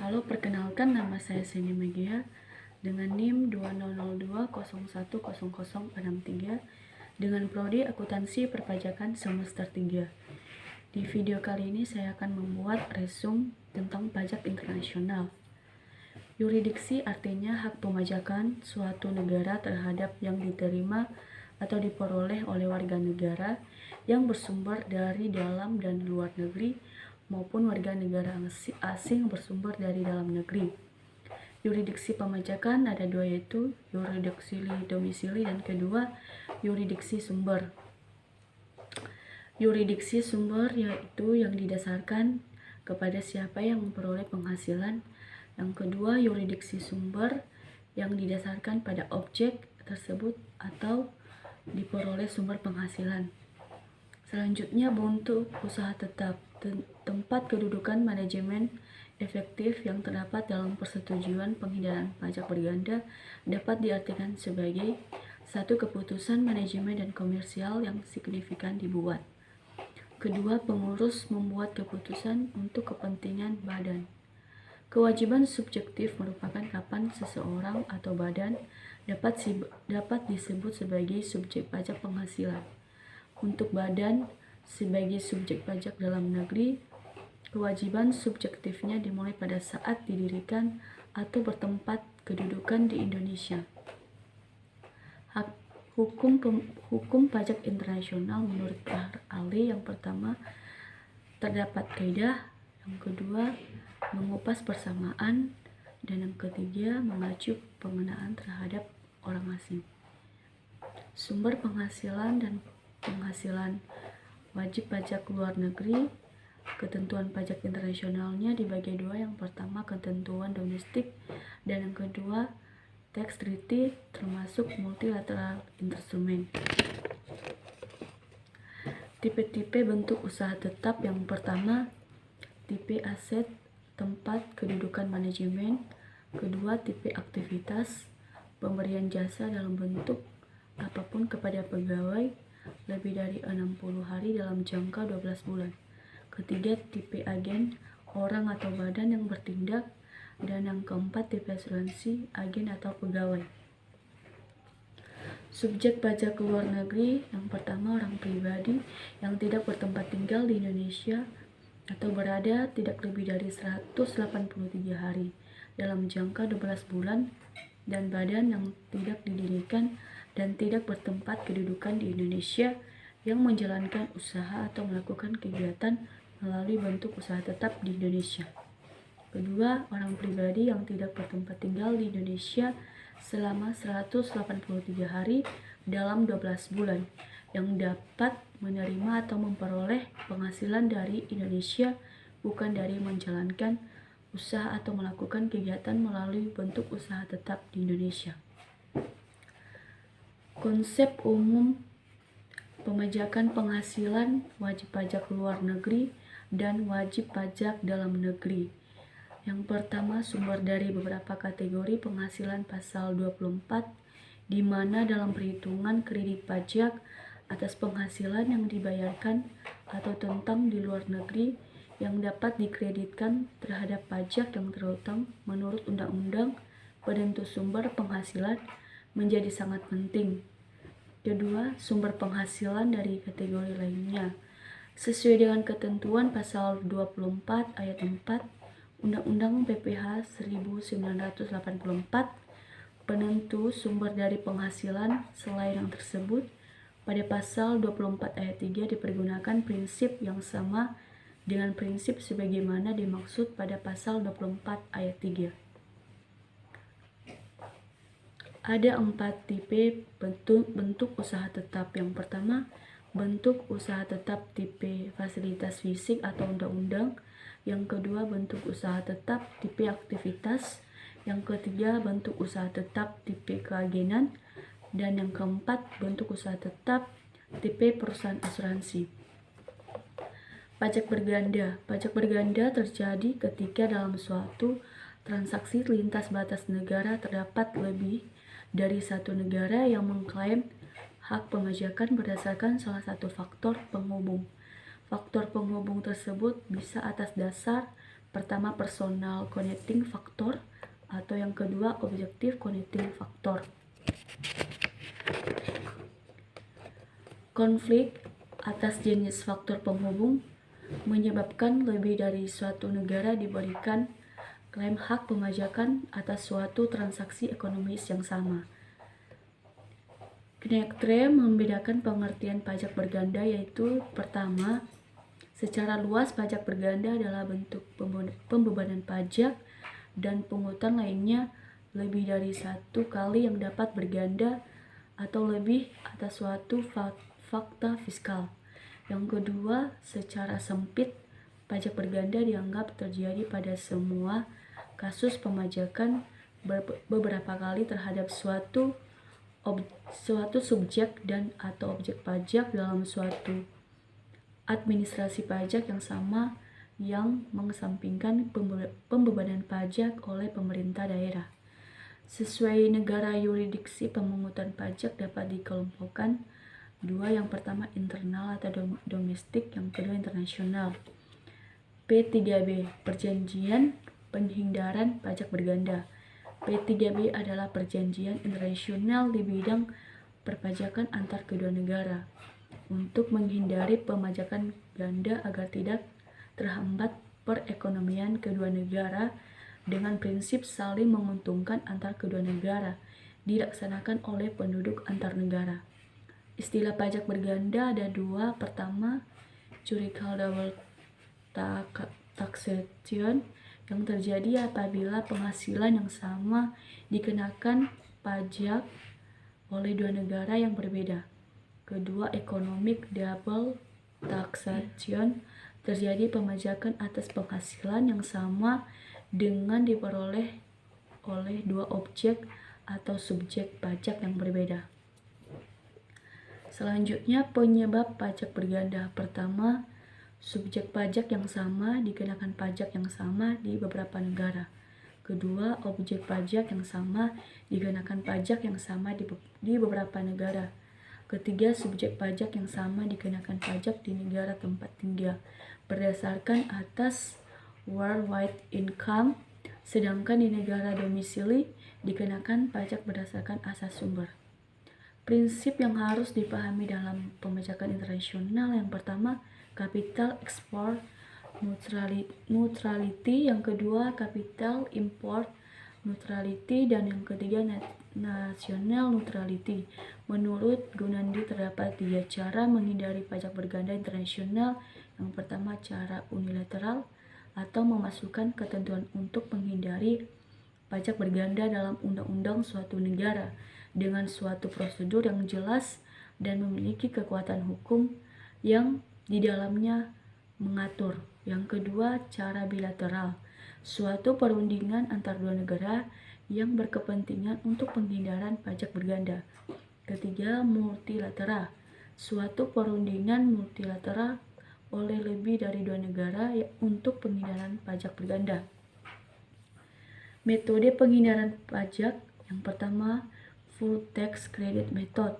Halo, perkenalkan nama saya Seni Megia dengan NIM 2002010063 dengan prodi akuntansi perpajakan semester 3. Di video kali ini saya akan membuat resume tentang pajak internasional. Yurisdiksi artinya hak pemajakan suatu negara terhadap yang diterima atau diperoleh oleh warga negara yang bersumber dari dalam dan luar negeri maupun warga negara asing bersumber dari dalam negeri. Yurisdiksi pemajakan ada dua, yaitu yurisdiksi domisili dan kedua yurisdiksi sumber. Yurisdiksi sumber yaitu yang didasarkan kepada siapa yang memperoleh penghasilan. Yang kedua, yurisdiksi sumber yang didasarkan pada objek tersebut atau diperoleh sumber penghasilan. Selanjutnya, bentuk usaha tetap, tempat kedudukan manajemen efektif yang terdapat dalam persetujuan penghindaran pajak berganda dapat diartikan sebagai satu keputusan manajemen dan komersial yang signifikan dibuat. Kedua, pengurus membuat keputusan untuk kepentingan badan. Kewajiban subjektif merupakan kapan seseorang atau badan dapat disebut sebagai subjek pajak penghasilan. Untuk badan sebagai subjek pajak dalam negeri, kewajiban subjektifnya dimulai pada saat didirikan atau bertempat kedudukan di Indonesia. Hukum pajak internasional menurut ahli yang pertama terdapat kaidah, yang kedua mengupas persamaan, dan yang ketiga mengacu pengenaan terhadap orang asing. Sumber penghasilan dan penghasilan wajib pajak luar negeri. Ketentuan pajak internasionalnya dibagi dua, yang pertama ketentuan domestik dan yang kedua tax treaty termasuk multilateral instrument. Tipe-tipe bentuk usaha tetap, yang pertama tipe aset tempat kedudukan manajemen, kedua tipe aktivitas pemberian jasa dalam bentuk apapun kepada pegawai lebih dari 60 hari dalam jangka 12 bulan. Ketiga, tipe agen, orang atau badan yang bertindak, dan yang keempat tipe asuransi, agen atau pegawai. Subjek pajak luar negeri, yang pertama orang pribadi yang tidak bertempat tinggal di Indonesia atau berada tidak lebih dari 183 hari dalam jangka 12 bulan, dan badan yang tidak didirikan dan tidak bertempat kedudukan di Indonesia yang menjalankan usaha atau melakukan kegiatan melalui bentuk usaha tetap di Indonesia. Kedua, orang pribadi yang tidak bertempat tinggal di Indonesia selama 183 hari dalam 12 bulan yang dapat menerima atau memperoleh penghasilan dari Indonesia bukan dari menjalankan usaha atau melakukan kegiatan melalui bentuk usaha tetap di Indonesia. Konsep umum pemajakan penghasilan, wajib pajak luar negeri, dan wajib pajak dalam negeri. Yang pertama, sumber dari beberapa kategori penghasilan pasal 24, di mana dalam perhitungan kredit pajak atas penghasilan yang dibayarkan atau tentang di luar negeri yang dapat dikreditkan terhadap pajak yang terutang menurut undang-undang penentu sumber penghasilan menjadi sangat penting. Kedua, sumber penghasilan dari kategori lainnya sesuai dengan ketentuan pasal 24 ayat 4 Undang-Undang PPH 1984. Penentu sumber dari penghasilan selain yang tersebut pada pasal 24 ayat 3 dipergunakan prinsip yang sama dengan prinsip sebagaimana dimaksud pada pasal 24 ayat 3. Ada 4 tipe bentuk usaha tetap. Yang pertama, bentuk usaha tetap tipe fasilitas fisik atau undang-undang. Yang kedua, bentuk usaha tetap tipe aktivitas. Yang ketiga, bentuk usaha tetap tipe keagenan. Dan yang keempat, bentuk usaha tetap tipe perusahaan asuransi. Pajak berganda. Pajak berganda terjadi ketika dalam suatu transaksi lintas batas negara terdapat lebih dari satu negara yang mengklaim hak pemajakan berdasarkan salah satu faktor penghubung. Faktor penghubung tersebut bisa atas dasar pertama personal connecting factor atau yang kedua objective connecting factor. Konflik atas jenis faktor penghubung menyebabkan lebih dari suatu negara diberikan klaim hak pemajakan atas suatu transaksi ekonomis yang sama. Knectre membedakan pengertian pajak berganda, yaitu pertama, secara luas pajak berganda adalah bentuk pembebanan pajak dan pungutan lainnya lebih dari satu kali yang dapat berganda atau lebih atas suatu fakta fiskal. Yang kedua, secara sempit, pajak berganda dianggap terjadi pada semua kasus pemajakan beberapa kali terhadap suatu subjek dan atau objek pajak dalam suatu administrasi pajak yang sama yang mengesampingkan pembebanan pajak oleh pemerintah daerah. Sesuai negara yurisdiksi pemungutan pajak dapat dikelompokkan dua, yang pertama internal atau domestik, yang kedua internasional. P3B, perjanjian penghindaran pajak berganda. P3B adalah perjanjian internasional di bidang perpajakan antar kedua negara untuk menghindari pemajakan ganda agar tidak terhambat perekonomian kedua negara dengan prinsip saling menguntungkan antar kedua negara, dilaksanakan oleh penduduk antar negara. Istilah pajak berganda ada dua. Pertama, juridical double taxation yang terjadi apabila penghasilan yang sama dikenakan pajak oleh dua negara yang berbeda. Kedua, economic double taxation terjadi pemajakan atas penghasilan yang sama dengan diperoleh oleh dua objek atau subjek pajak yang berbeda. Selanjutnya, penyebab pajak berganda. Pertama, subjek pajak yang sama dikenakan pajak yang sama di beberapa negara. Kedua, objek pajak yang sama dikenakan pajak yang sama di beberapa negara. Ketiga, subjek pajak yang sama dikenakan pajak di negara tempat tinggal berdasarkan atas worldwide income, sedangkan di negara domisili dikenakan pajak berdasarkan asas sumber. Prinsip yang harus dipahami dalam pemajakan internasional, yang pertama, capital export neutrality, yang kedua, capital import neutrality, dan yang ketiga, national neutrality. Menurut Gunandi terdapat 3 cara menghindari pajak berganda internasional. Yang pertama, cara unilateral atau memasukkan ketentuan untuk menghindari pajak berganda dalam undang-undang suatu negara dengan suatu prosedur yang jelas dan memiliki kekuatan hukum yang di dalamnya mengatur. Yang kedua, cara bilateral, suatu perundingan antar dua negara yang berkepentingan untuk penghindaran pajak berganda. Ketiga, multilateral, suatu perundingan multilateral oleh lebih dari dua negara untuk penghindaran pajak berganda. Metode penghindaran pajak yang pertama, full tax credit method.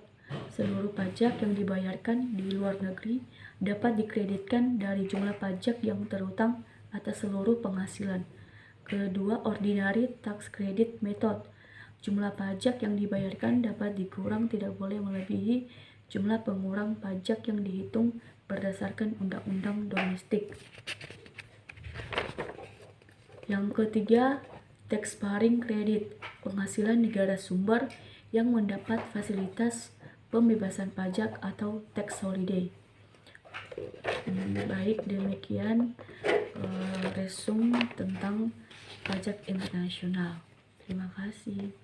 Seluruh pajak yang dibayarkan di luar negeri dapat dikreditkan dari jumlah pajak yang terutang atas seluruh penghasilan. Kedua, ordinary tax credit method. Jumlah pajak yang dibayarkan dapat dikurang tidak boleh melebihi jumlah pengurang pajak yang dihitung berdasarkan undang-undang domestik. Yang ketiga, tax paring credit, penghasilan negara sumber yang mendapat fasilitas pembebasan pajak atau tax holiday. Baik, demikian resum tentang pajak internasional. Terima kasih.